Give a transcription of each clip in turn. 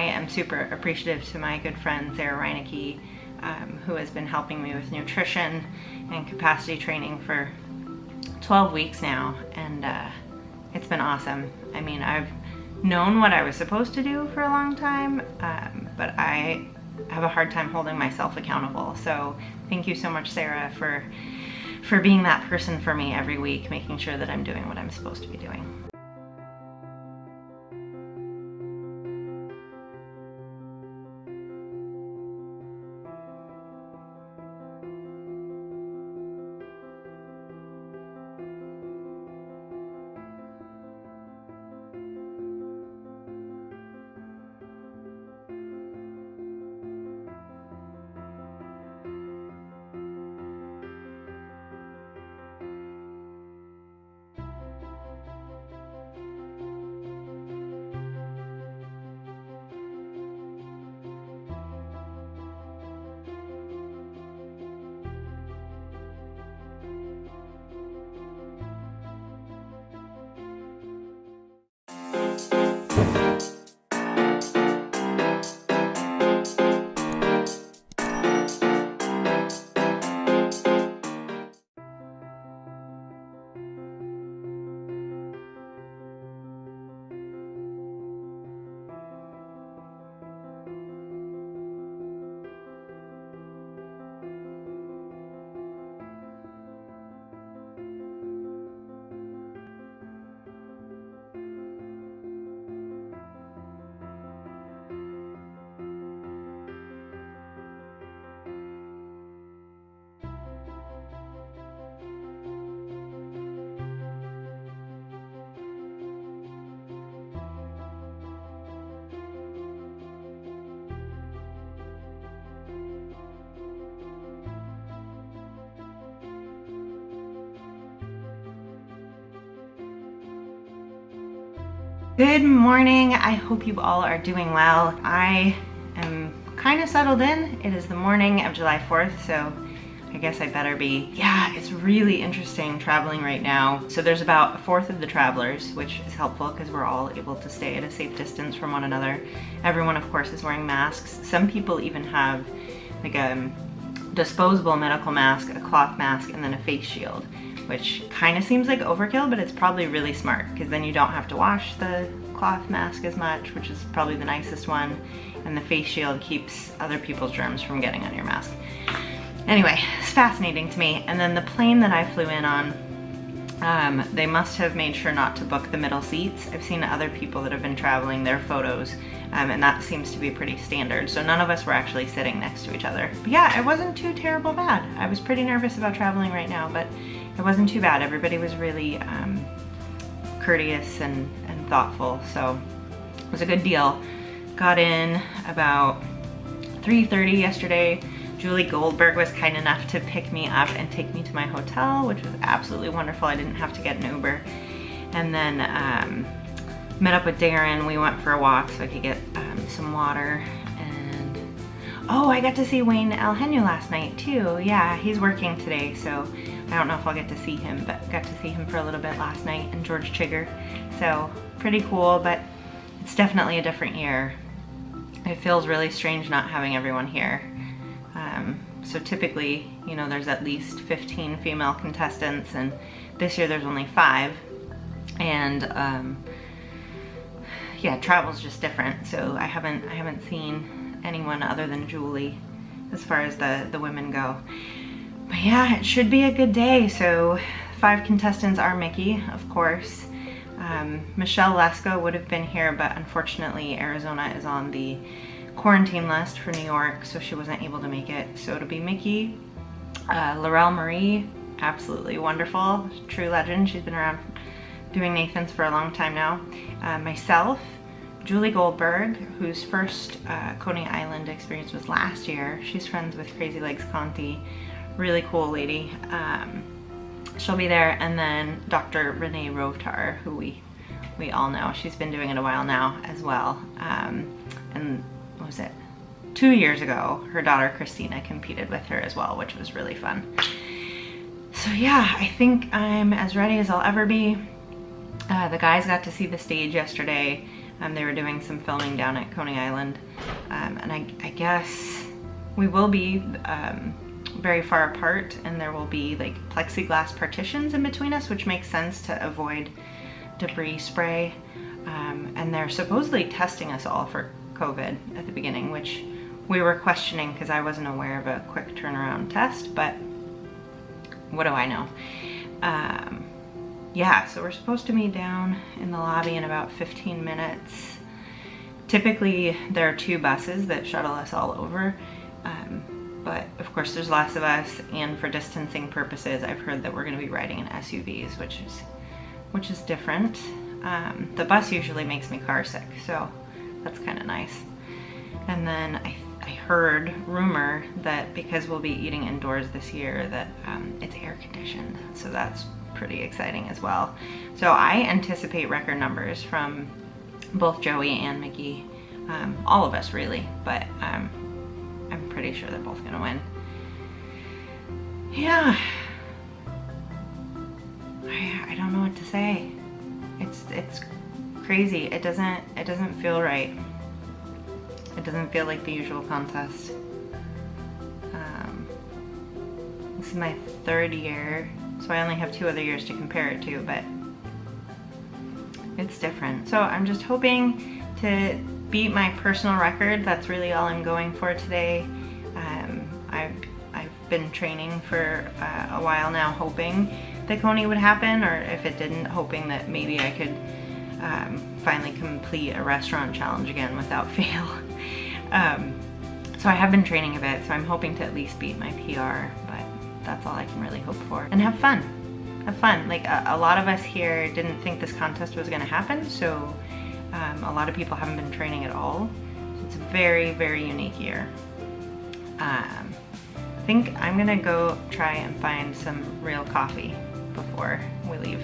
am super appreciative to my good friend Sarah Reinecke, who has been helping me with nutrition and capacity training for 12 weeks now, and it's been awesome. I mean, I've known what I was supposed to do for a long time, but I have a hard time holding myself accountable. So thank you so much, Sarah, for being that person for me every week, making sure that I'm doing what I'm supposed to be doing. Good morning. I hope you all are doing well. I am kind of settled in. It is the morning of July 4th, so I guess I better be. Yeah, it's really interesting traveling right now. So there's about a fourth of the travelers, which is helpful because we're all able to stay at a safe distance from one another. Everyone, of course, is wearing masks. Some people even have like a disposable medical mask, a cloth mask, and then a face shield, which kind of seems like overkill, but it's probably really smart because then you don't have to wash the cloth mask as much, which is probably the nicest one, and the face shield keeps other people's germs from getting on your mask. Anyway, it's fascinating to me. And then the plane that I flew in on, they must have made sure not to book the middle seats. I've seen other people that have been traveling, their photos, and that seems to be pretty standard. So none of us were actually sitting next to each other. But yeah, it wasn't too terrible bad. I was pretty nervous about traveling right now, but it wasn't too bad. Everybody was really courteous and thoughtful, so it was a good deal. Got in about 3:30 yesterday. Julie Goldberg was kind enough to pick me up and take me to my hotel, which was absolutely wonderful. I didn't have to get an Uber. And then met up with Darren. We went for a walk so I could get some water. And oh, I got to see Wayne Alhenu last night too. Yeah, he's working today, so I don't know if I'll get to see him, but got to see him for a little bit last night, and George Chigger. So pretty cool, but it's definitely a different year. It feels really strange not having everyone here. So typically, you know, there's at least 15 female contestants, and this year there's only 5. And yeah, travel's just different. So I haven't seen anyone other than Julie as far as the women go. But yeah, it should be a good day. So 5 contestants are Mickey, of course. Michelle Lesko would have been here, but unfortunately Arizona is on the quarantine list for New York, so she wasn't able to make it. So it'll be Mickey, Laurel Marie, absolutely wonderful, true legend. She's been around doing Nathan's for a long time now. Myself, Julie Goldberg, whose first Coney Island experience was last year. She's friends with Crazy Legs Conti, really cool lady. She'll be there, and then Dr. Renee Rovtar, who we all know. She's been doing it a while now as well. And what was it? 2 years ago, her daughter Christina competed with her as well, which was really fun. So yeah, I think I'm as ready as I'll ever be. The guys got to see the stage yesterday. They were doing some filming down at Coney Island. And I guess we will be very far apart, and there will be like plexiglass partitions in between us, which makes sense to avoid debris spray. And they're supposedly testing us all for COVID at the beginning, which we were questioning because I wasn't aware of a quick turnaround test, but what do I know? Yeah, so we're supposed to meet down in the lobby in about 15 minutes. Typically, there are 2 buses that shuttle us all over, but of course there's lots of us, and for distancing purposes, I've heard that we're going to be riding in SUVs, which is different. The bus usually makes me car sick, so that's kind of nice. And then I heard rumor that because we'll be eating indoors this year, that it's air conditioned, so that's pretty exciting as well. So I anticipate record numbers from both Joey and Mickey, all of us really, but I'm pretty sure they're both gonna win. Yeah, I don't know what to say. It's crazy. It doesn't feel right. It doesn't feel like the usual contest. This is my 3rd year, so I only have 2 other years to compare it to, but it's different. So I'm just hoping to beat my personal record. That's really all I'm going for today. I've been training for a while now, hoping that Coney would happen, or if it didn't, hoping that maybe I could finally complete a restaurant challenge again without fail. So I have been training a bit, so I'm hoping to at least beat my PR, but that's all I can really hope for. And have fun. Have fun. Like a lot of us here didn't think this contest was going to happen, so a lot of people haven't been training at all. So it's a very, very unique year. I think I'm gonna go try and find some real coffee before we leave.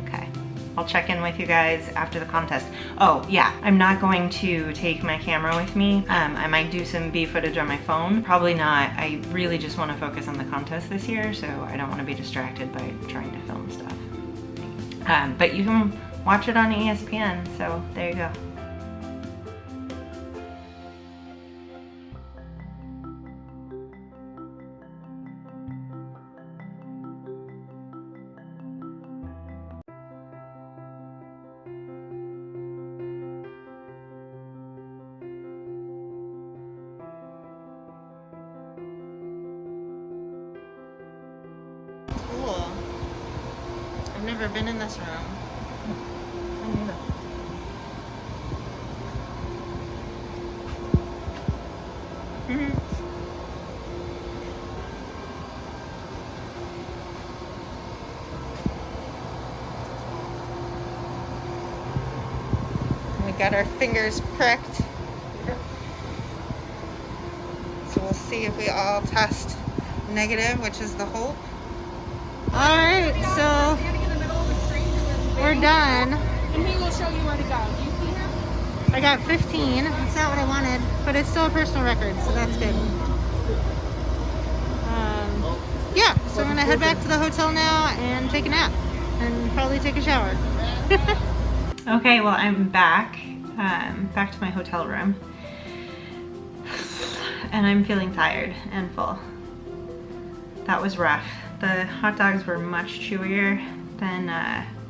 Okay, I'll check in with you guys after the contest. Oh yeah, I'm not going to take my camera with me. I might do some B footage on my phone. Probably not. I really just want to focus on the contest this year, so I don't want to be distracted by trying to film stuff. But you can watch it on ESPN, so there you go. Cool. I've never been in this room. We got our fingers pricked. So we'll see if we all test negative, which is the hope. Alright, so we're done. And he will show you where to go. Do you see him? I got 15. It's not what I wanted, but it's still a personal record, so that's good. Yeah, so I'm gonna head back to the hotel now and take a nap and probably take a shower. Okay, well I'm back to my hotel room, and I'm feeling tired and full. That was rough. The hot dogs were much chewier than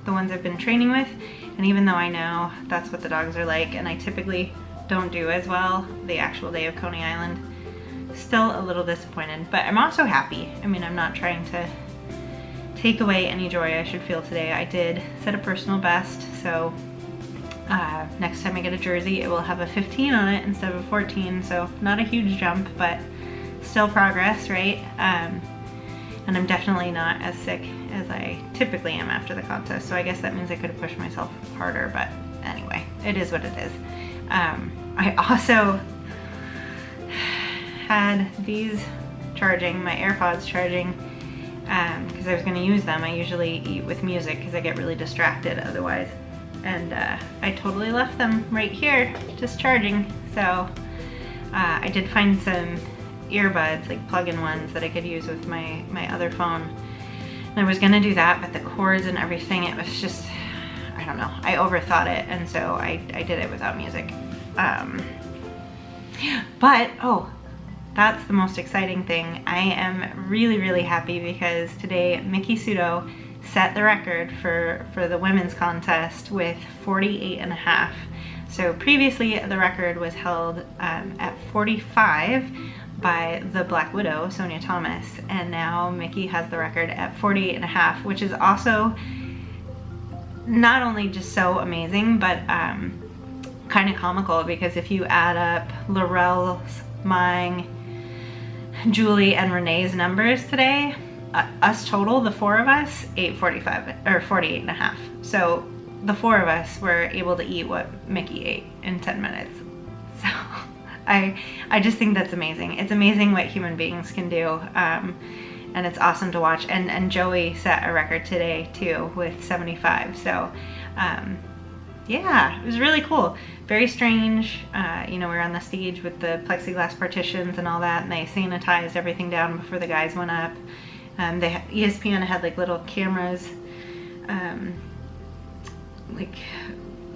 the ones I've been training with, and even though I know that's what the dogs are like, and I typically don't do as well the actual day of Coney Island, still a little disappointed, but I'm also happy. I mean, I'm not trying to take away any joy I should feel today. I did set a personal best, so next time I get a jersey, it will have a 15 on it instead of a 14, so not a huge jump, but still progress, right? And I'm definitely not as sick as I typically am after the contest, so I guess that means I could have pushed myself harder, but anyway, it is what it is. I also had these charging, my AirPods charging, because I was going to use them. I usually eat with music because I get really distracted otherwise, and I totally left them right here just charging. So I did find some earbuds, like plug-in ones that I could use with my other phone, and I was gonna do that, but the cords and everything, it was just, I don't know, I overthought it, and so I did it without music. But, oh, that's the most exciting thing. I am really, really happy because today Mickey Sudo set the record for the women's contest with 48.5. So previously the record was held at 45 by the Black Widow, Sonia Thomas, and now Mickey has the record at 48.5, which is also not only just so amazing, but kind of comical, because if you add up Laurel's, mine, Julie, and Renee's numbers today, us total, the four of us, ate 45 or 48.5. So the four of us were able to eat what Mickey ate in 10 minutes. So I just think that's amazing. It's amazing what human beings can do, and it's awesome to watch. And Joey set a record today too with 75. So yeah, it was really cool. Very strange. You know, we were on the stage with the plexiglass partitions and all that, and they sanitized everything down before the guys went up. ESPN had like little cameras, like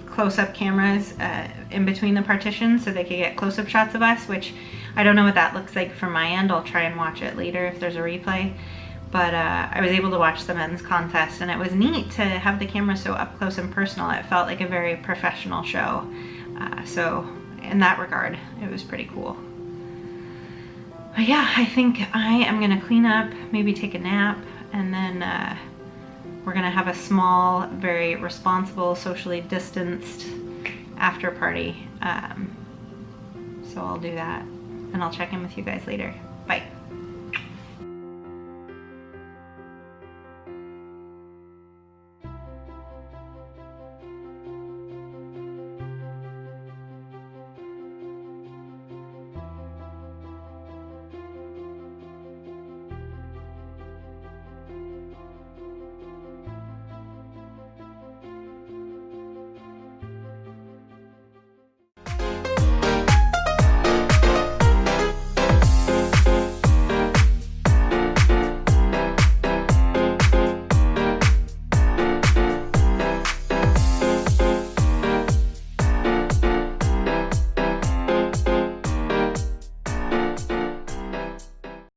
close-up cameras in between the partitions so they could get close-up shots of us, which I don't know what that looks like from my end. I'll try and watch it later if there's a replay. But I was able to watch the men's contest, and it was neat to have the camera so up close and personal. It felt like a very professional show. So in that regard, it was pretty cool. But yeah, I think I am gonna clean up, maybe take a nap, and then we're gonna have a small, very responsible, socially distanced after party. So I'll do that, and I'll check in with you guys later. Bye.